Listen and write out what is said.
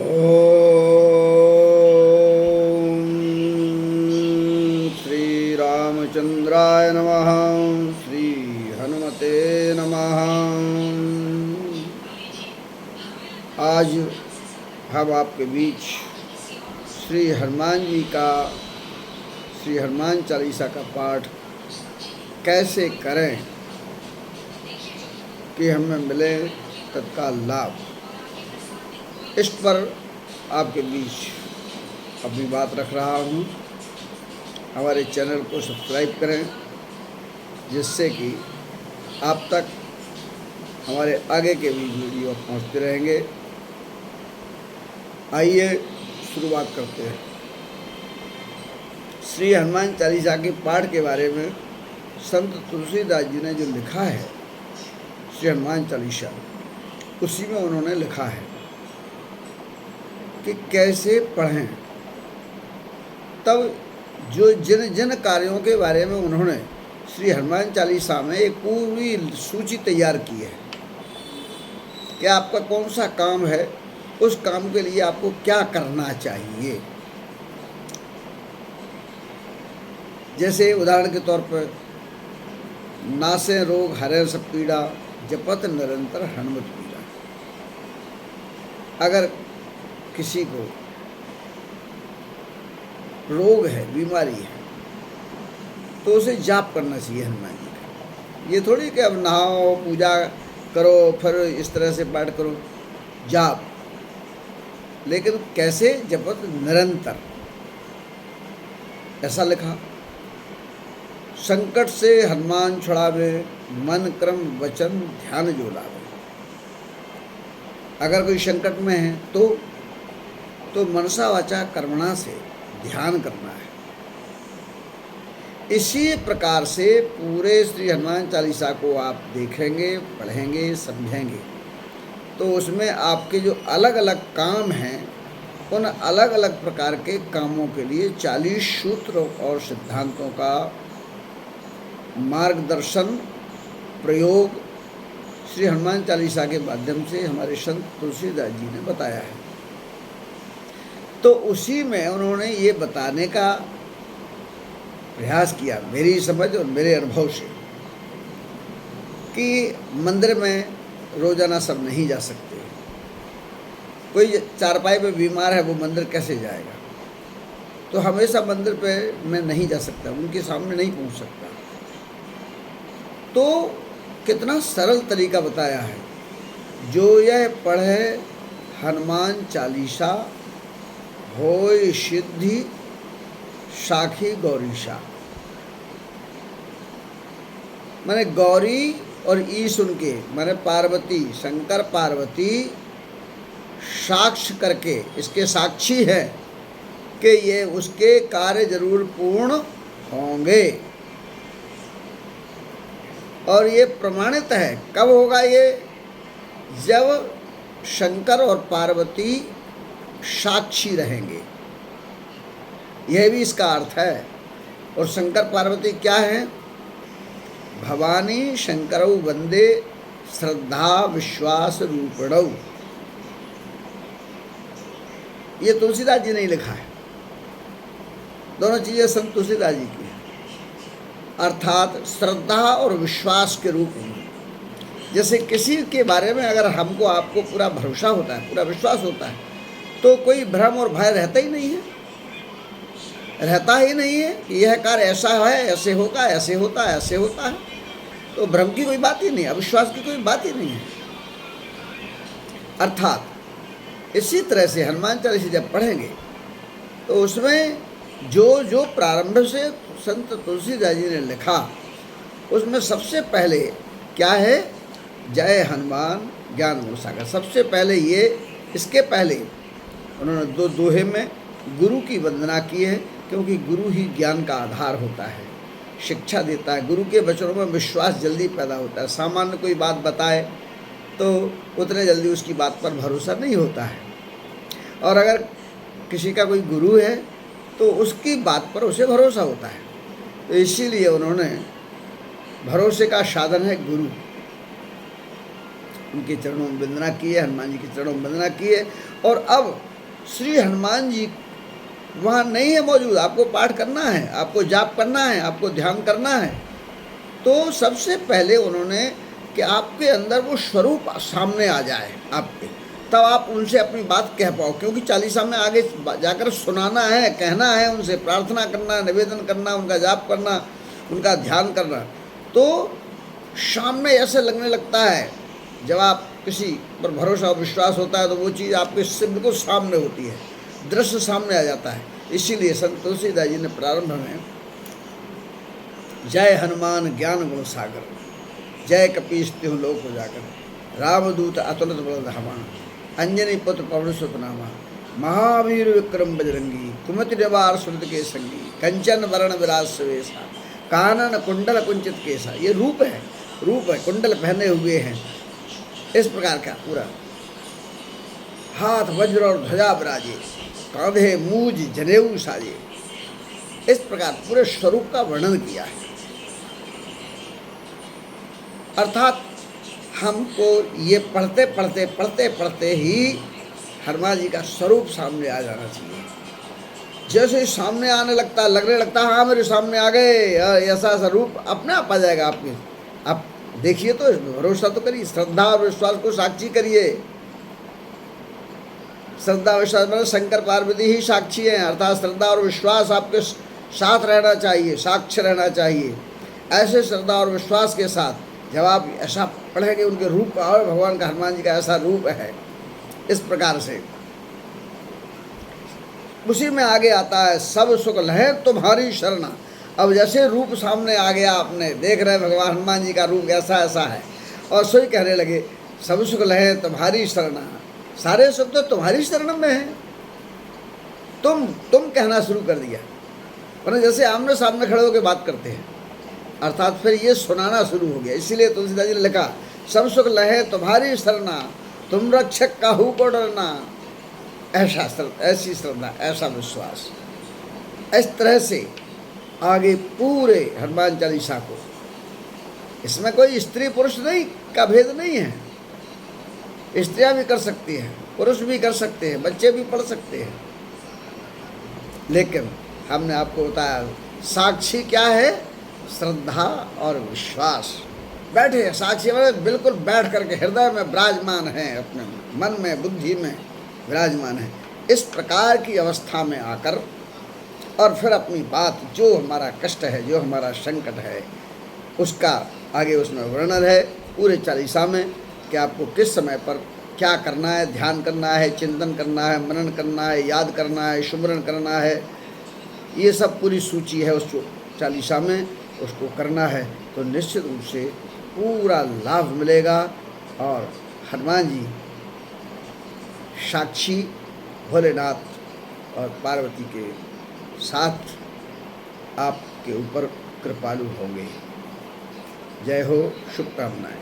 ओम श्री रामचंद्राय नमः। श्री हनुमते नमः। आज हम आपके बीच श्री हनुमान चालीसा का पाठ कैसे करें कि हमें मिले तत्काल लाभ, इस पर आपके बीच अपनी बात रख रहा हूँ। हमारे चैनल को सब्सक्राइब करें, जिससे कि आप तक हमारे आगे के भी वीडियो पहुँचते रहेंगे। आइए शुरुआत करते हैं। श्री हनुमान चालीसा के पाठ के बारे में संत तुलसीदास जी ने जो लिखा है, श्री हनुमान चालीसा, उसी में उन्होंने लिखा है कि कैसे पढ़ें। तब जो जिन जिन कार्यों के बारे में उन्होंने श्री हनुमान चालीसा में एक पूरी सूची तैयार की है कि आपका कौन सा काम है, उस काम के लिए आपको क्या करना चाहिए। जैसे उदाहरण के तौर पर, नासे रोग हरे सब पीड़ा, जपत निरंतर हनुमत पीड़ा। अगर किसी को रोग है, बीमारी है, तो उसे जाप करना चाहिए हनुमान जी का। ये थोड़ी कि अब नहाओ, पूजा करो, फिर इस तरह से पाठ करो, जाप। लेकिन कैसे? जपत निरंतर, ऐसा लिखा। संकट से हनुमान छुड़ावे, मन क्रम वचन ध्यान जो लावे। अगर कोई संकट में है तो मनसा वाचा कर्मणा से ध्यान करना है। इसी प्रकार से पूरे श्री हनुमान चालीसा को आप देखेंगे, पढ़ेंगे, समझेंगे, तो उसमें आपके जो अलग अलग काम हैं, उन अलग अलग प्रकार के कामों के लिए 40 सूत्र और सिद्धांतों का मार्गदर्शन, प्रयोग श्री हनुमान चालीसा के माध्यम से हमारे संत तुलसीदास जी ने बताया है। तो उसी में उन्होंने ये बताने का प्रयास किया, मेरी समझ और मेरे अनुभव से, कि मंदिर में रोजाना सब नहीं जा सकते। कोई चारपाई पे बीमार है, वो मंदिर कैसे जाएगा? तो हमेशा मंदिर पे मैं नहीं जा सकता, उनके सामने नहीं पहुंच सकता। तो कितना सरल तरीका बताया है, जो यह पढ़े हनुमान चालीसा, होय सिद्धि साखी गौरीशा। माने गौरी और ई सुन के, माने पार्वती, शंकर पार्वती साक्ष्य करके, इसके साक्षी है कि ये उसके कार्य जरूर पूर्ण होंगे। और ये प्रमाणित है। कब होगा ये? जब शंकर और पार्वती साक्षी रहेंगे। यह भी इसका अर्थ है। और शंकर पार्वती क्या है? भवानी शंकरौ वंदे श्रद्धा विश्वास रूपणौ। ये तुलसीदास जी ने लिखा है। दोनों चीजें संत तुलसीदास जी की हैं। अर्थात श्रद्धा और विश्वास के रूप में। जैसे किसी के बारे में अगर हमको आपको पूरा भरोसा होता है, पूरा विश्वास होता है, तो कोई भ्रम और भय रहता ही नहीं है। कि यह कार्य ऐसा है, ऐसे होगा, ऐसे होता है, ऐसे होता है। तो भ्रम की कोई बात ही नहीं, अविश्वास की कोई बात ही नहीं है। अर्थात इसी तरह से हनुमान चालीसा जब पढ़ेंगे, तो उसमें जो जो प्रारंभ से संत तुलसीदास जी ने लिखा, उसमें सबसे पहले क्या है? जय हनुमान ज्ञान गुण सागर। सबसे पहले ये, इसके पहले उन्होंने 2 दोहे में गुरु की वंदना की है, क्योंकि गुरु ही ज्ञान का आधार होता है, शिक्षा देता है। गुरु के वचनों में विश्वास जल्दी पैदा होता है। सामान्य कोई बात बताए तो उतने जल्दी उसकी बात पर भरोसा नहीं होता है। और अगर किसी का कोई गुरु है तो उसकी बात पर उसे भरोसा होता है। तो इसीलिए उन्होंने भरोसे का साधन है गुरु, उनके चरणों में वंदना की है, हनुमान जी के चरणों में वंदना की है। और अब श्री हनुमान जी वहाँ नहीं है मौजूद, आपको पाठ करना है, आपको जाप करना है, आपको ध्यान करना है, तो सबसे पहले उन्होंने कि आपके अंदर वो स्वरूप सामने आ जाए आपके, तब आप उनसे अपनी बात कह पाओ। क्योंकि चालीसा में आगे जाकर सुनाना है, कहना है, उनसे प्रार्थना करना, निवेदन करना, उनका जाप करना, उनका ध्यान करना। तो सामने ऐसे लगने लगता है, जब आप किसी पर भरोसा और विश्वास होता है तो वो चीज़ आपके से बिल्कुल सामने होती है, दृश्य सामने आ जाता है। इसीलिए संत तुलसीदास जी ने प्रारंभ में जय हनुमान ज्ञान गुण सागर, जय कपीस तिहु लोक उजागर, रामदूत अतुलित बल धामा, अंजनी पुत्र पवन सुत नामा, महावीर विक्रम बजरंगी, कुमति निवार सुरत के संगी, कंचन वरण विराज सुवेशा, कानन कुंडल कुंचित केसा। ये रूप है, रूप है, कुंडल पहने हुए हैं, इस प्रकार का पूरा। हाथ वज्र और ध्वजा विराजे, कांधे मूज जनेऊ साजे। इस प्रकार पूरे स्वरूप का वर्णन किया है। अर्थात हमको ये पढ़ते पढ़ते पढ़ते पढ़ते ही हनुमान जी का स्वरूप सामने आ जाना चाहिए। जैसे ही सामने आने लगता, लगने लगता हाँ मेरे सामने आ गए, ऐसा ऐसा रूप अपने आप आ जाएगा आपके। आप देखिए तो, भरोसा तो करिए, श्रद्धा और विश्वास को साक्षी करिए। श्रद्धा विश्वास मतलब शंकर पार्वती ही साक्षी हैं, अर्थात श्रद्धा और विश्वास आपके साथ रहना चाहिए, साक्ष्य रहना चाहिए। ऐसे श्रद्धा और विश्वास के साथ जब आप ऐसा पढ़ेंगे उनके रूप का, और भगवान का हनुमान जी का ऐसा रूप है, इस प्रकार से उसी में आगे आता है सब सुख लहे तुम्हारी शरणा। अब जैसे रूप सामने आ गया, आपने देख रहे भगवान हनुमान जी का रूप ऐसा ऐसा है, और सोई कहने लगे सब सुख लहे तुम्हारी शरणा, सारे सुख तो तुम्हारी शरण में है। तुम कहना शुरू कर दिया, वरना जैसे आमने सामने खड़े होकर बात करते हैं, अर्थात फिर ये सुनाना शुरू हो गया। इसीलिए तुलसीदास जी ने लिखा सब सुख लहे तुम्हारी शरणा, तुम रक्षक काहू को डरना। ऐसी श्रद्धा, ऐसा विश्वास, इस तरह से आगे पूरे हनुमान चालीसा को, इसमें कोई स्त्री पुरुष नहीं का भेद नहीं है। स्त्रियां भी कर सकती हैं, पुरुष भी कर सकते हैं, बच्चे भी पढ़ सकते हैं। लेकिन हमने आपको बताया साक्षी क्या है, श्रद्धा और विश्वास। बैठे साक्षी में बिल्कुल बैठ करके हृदय में विराजमान है, अपने मन में बुद्धि में विराजमान है। इस प्रकार की अवस्था में आकर और फिर अपनी बात, जो हमारा कष्ट है, जो हमारा संकट है, उसका आगे उसमें वर्णन है पूरे चालीसा में कि आपको किस समय पर क्या करना है, ध्यान करना है, चिंतन करना है, मनन करना है, याद करना है, सुमरन करना है। ये सब पूरी सूची है उस चालीसा में, उसको करना है तो निश्चित रूप से पूरा लाभ मिलेगा। और हनुमान जी साक्षी भोलेनाथ और पार्वती के साथ आपके ऊपर कृपालु होंगे। जय हो, शुभकामनाएं।